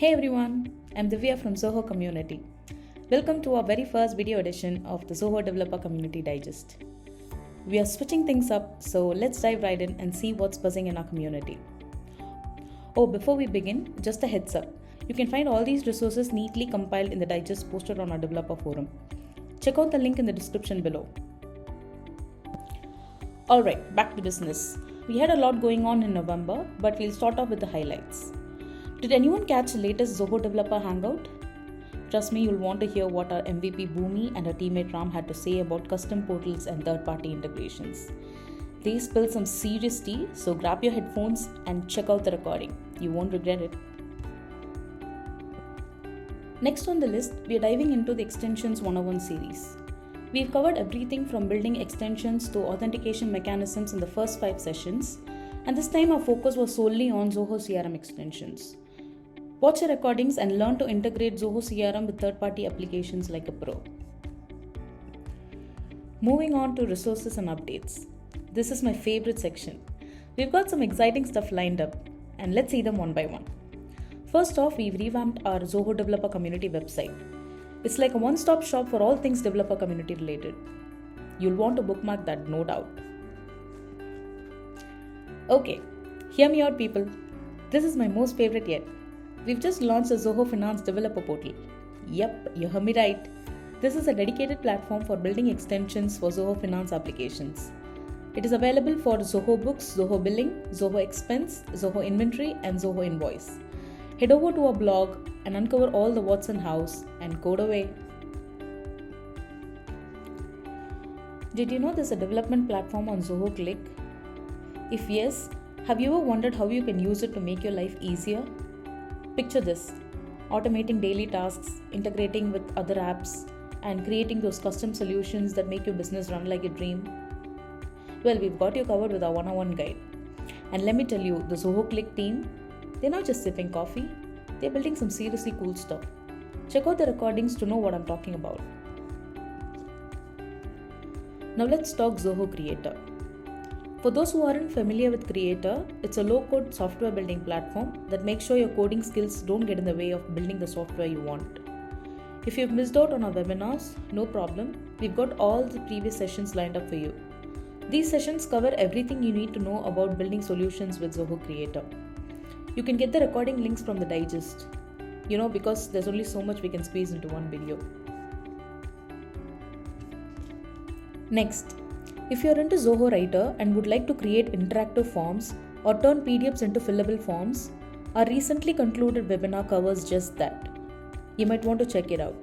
Hey everyone, I'm Divya from Zoho Community. Welcome to our very first video edition of the Zoho Developer Community Digest. We are switching things up, so let's dive right in and see what's buzzing in our community. Oh, before we begin, just a heads up. You can find all these resources neatly compiled in the digest posted on our developer forum. Check out the link in the description below. Alright, back to business. We had a lot going on in November, but we'll start off with the highlights. Did anyone catch the latest Zoho Developer Hangout? Trust me, you'll want to hear what our MVP Bhumi and her teammate Ram had to say about custom portals and third-party integrations. They spilled some serious tea, so grab your headphones and check out the recording. You won't regret it. Next on the list, we are diving into the Extensions 101 series. We've covered everything from building extensions to authentication mechanisms in the first 5 sessions, and this time our focus was solely on Zoho CRM extensions. Watch the recordings and learn to integrate Zoho CRM with third-party applications like a pro. Moving on to resources and updates. This is my favorite section. We've got some exciting stuff lined up, and let's see them one by one. First off, we've revamped our Zoho Developer Community website. It's like a one-stop shop for all things developer community related. You'll want to bookmark that, no doubt. Okay, hear me out people. This is my most favorite yet. We've just launched the Zoho Finance Developer Portal. Yep, you heard me right. This is a dedicated platform for building extensions for Zoho Finance applications. It is available for Zoho Books, Zoho Billing, Zoho Expense, Zoho Inventory, and Zoho Invoice. Head over to our blog and uncover all the what's and hows and code away. Did you know there's a development platform on Zoho Click? If yes, have you ever wondered how you can use it to make your life easier? Picture this, automating daily tasks, integrating with other apps, and creating those custom solutions that make your business run like a dream. Well, we've got you covered with our 101 guide. And let me tell you, the Zoho Click team, they're not just sipping coffee, they're building some seriously cool stuff. Check out the recordings to know what I'm talking about. Now let's talk Zoho Creator. For those who aren't familiar with Creator, it's a low-code software building platform that makes sure your coding skills don't get in the way of building the software you want. If you've missed out on our webinars, no problem. We've got all the previous sessions lined up for you. These sessions cover everything you need to know about building solutions with Zoho Creator. You can get the recording links from the digest, because there's only so much we can squeeze into one video. Next, if you're into Zoho Writer and would like to create interactive forms or turn PDFs into fillable forms, our recently concluded webinar covers just that. You might want to check it out.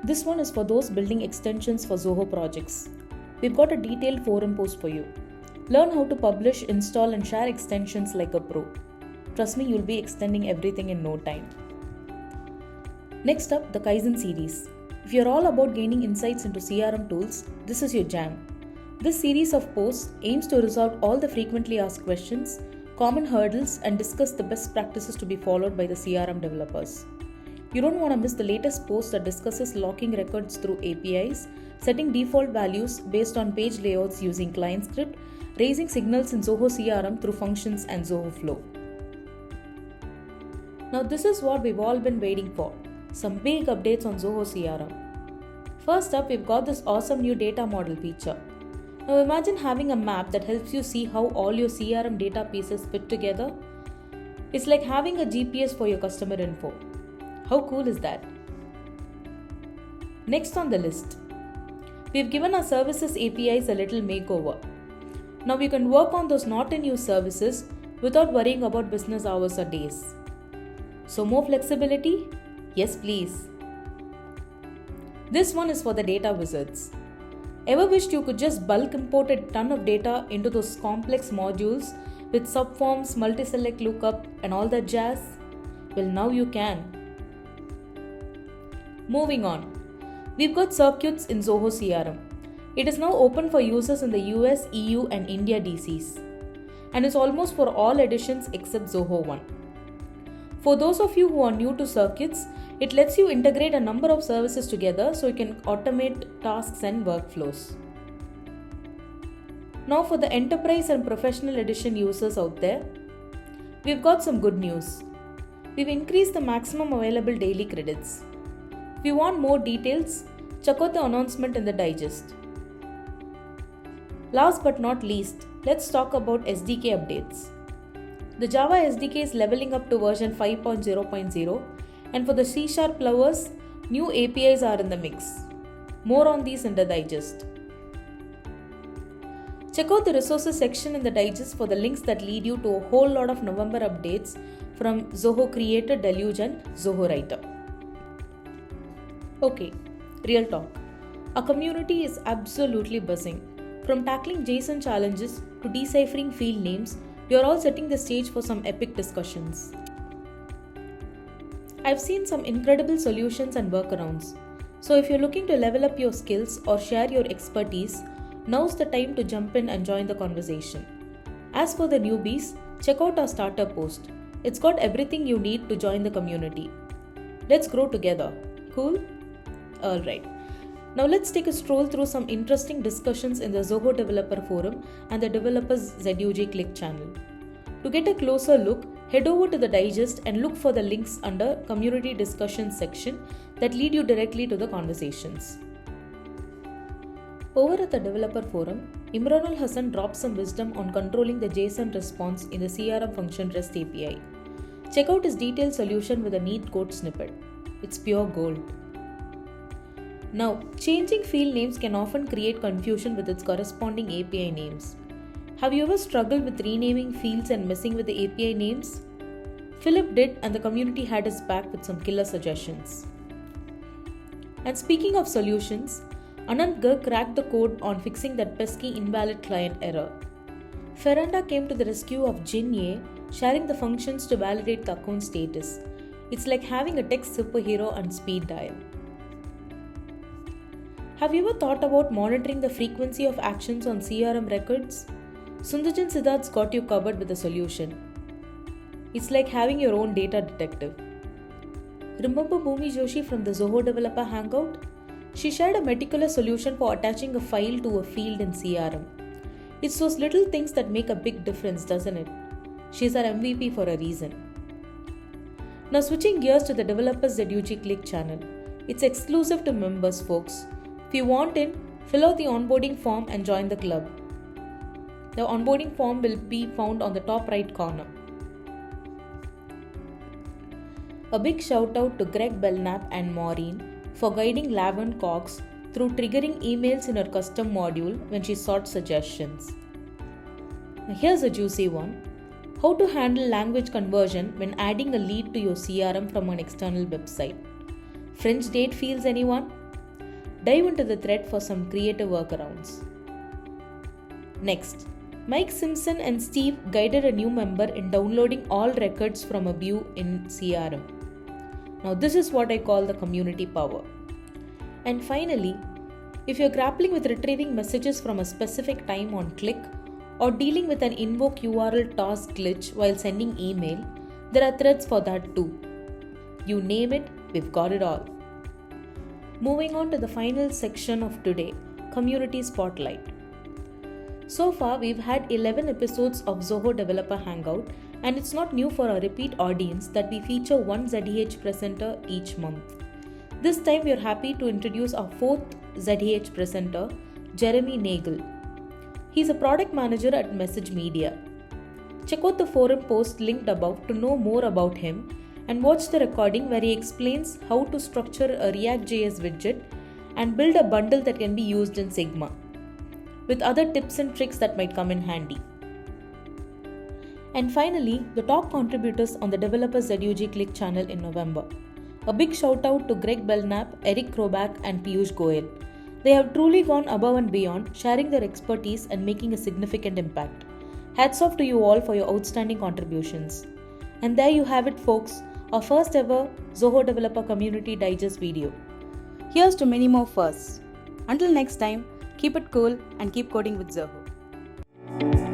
This one is for those building extensions for Zoho projects. We've got a detailed forum post for you. Learn how to publish, install, and share extensions like a pro. Trust me, you'll be extending everything in no time. Next up, the Kaizen series. If you're all about gaining insights into CRM tools, this is your jam. This series of posts aims to resolve all the frequently asked questions, common hurdles, and discuss the best practices to be followed by the CRM developers. You don't want to miss the latest post that discusses locking records through APIs, setting default values based on page layouts using client script, raising signals in Zoho CRM through functions and Zoho Flow. Now this is what we've all been waiting for. Some big updates on Zoho CRM. First up, we've got this awesome new data model feature. Now imagine having a map that helps you see how all your CRM data pieces fit together. It's like having a GPS for your customer info. How cool is that? Next on the list, we've given our services APIs a little makeover. Now you can work on those not in use services without worrying about business hours or days. So more flexibility? Yes, please. This one is for the data wizards. Ever wished you could just bulk import a ton of data into those complex modules with subforms, multi-select lookup, and all that jazz? Well, now you can. Moving on. We've got circuits in Zoho CRM. It is now open for users in the US, EU, and India DCs. And is almost for all editions except Zoho One. For those of you who are new to circuits, it lets you integrate a number of services together so you can automate tasks and workflows. Now for the enterprise and professional edition users out there, we've got some good news. We've increased the maximum available daily credits. If you want more details, check out the announcement in the digest. Last but not least, let's talk about SDK updates. The Java SDK is leveling up to version 5.0.0, and for the C# lovers, new APIs are in the mix. More on these in the digest. Check out the resources section in the digest for the links that lead you to a whole lot of November updates from Zoho Creator, Deluge and Zoho Writer. Okay, real talk. Our community is absolutely buzzing. From tackling JSON challenges to deciphering field names, we are all setting the stage for some epic discussions. I've seen some incredible solutions and workarounds. So if you're looking to level up your skills or share your expertise, now's the time to jump in and join the conversation. As for the newbies, check out our starter post. It's got everything you need to join the community. Let's grow together. Cool? Alright. Now let's take a stroll through some interesting discussions in the Zoho Developer Forum and the Developers ZUG Click channel. To get a closer look, head over to the digest and look for the links under Community Discussions section that lead you directly to the conversations. Over at the Developer Forum, Imranul Hassan drops some wisdom on controlling the JSON response in the CRM function REST API. Check out his detailed solution with a neat code snippet. It's pure gold. Now, changing field names can often create confusion with its corresponding API names. Have you ever struggled with renaming fields and messing with the API names? Philip did, and the community had his back with some killer suggestions. And speaking of solutions, Anand Garg cracked the code on fixing that pesky invalid client error. Ferranda came to the rescue of Jin Ye, sharing the functions to validate the account status. It's like having a tech superhero on speed dial. Have you ever thought about monitoring the frequency of actions on CRM records? Sundajan Siddharth's got you covered with a solution. It's like having your own data detective. Remember Bhumi Joshi from the Zoho Developer Hangout? She shared a meticulous solution for attaching a file to a field in CRM. It's those little things that make a big difference, doesn't it? She's our MVP for a reason. Now switching gears to the Developers ZUG Click channel. It's exclusive to members, folks. If you want in, fill out the onboarding form and join the club. The onboarding form will be found on the top right corner. A big shout out to Greg Belknap and Maureen for guiding Laverne Cox through triggering emails in her custom module when she sought suggestions. Now here's a juicy one. How to handle language conversion when adding a lead to your CRM from an external website. French date fields, anyone? Dive into the thread for some creative workarounds. Next, Mike Simpson and Steve guided a new member in downloading all records from a view in CRM. Now this is what I call the community power. And finally, if you're grappling with retrieving messages from a specific time on click or dealing with an invoke URL toss glitch while sending email, there are threads for that too. You name it, we've got it all. Moving on to the final section of today, Community Spotlight. So far, we've had 11 episodes of Zoho Developer Hangout, and it's not new for our repeat audience that we feature one ZDH presenter each month. This time, we are happy to introduce our fourth ZDH presenter, Jeremy Nagel. He's a product manager at Message Media. Check out the forum post linked above to know more about him and watch the recording where he explains how to structure a React.js widget and build a bundle that can be used in Sigma, with other tips and tricks that might come in handy. And finally, the top contributors on the Developers ZUG Click channel in November. A big shout out to Greg Belknap, Eric Krobach and Piyush Goyal. They have truly gone above and beyond, sharing their expertise and making a significant impact. Hats off to you all for your outstanding contributions. And there you have it, folks, our first ever Zoho Developer Community Digest video. Here's to many more firsts. Until next time, keep it cool and keep coding with Zoho.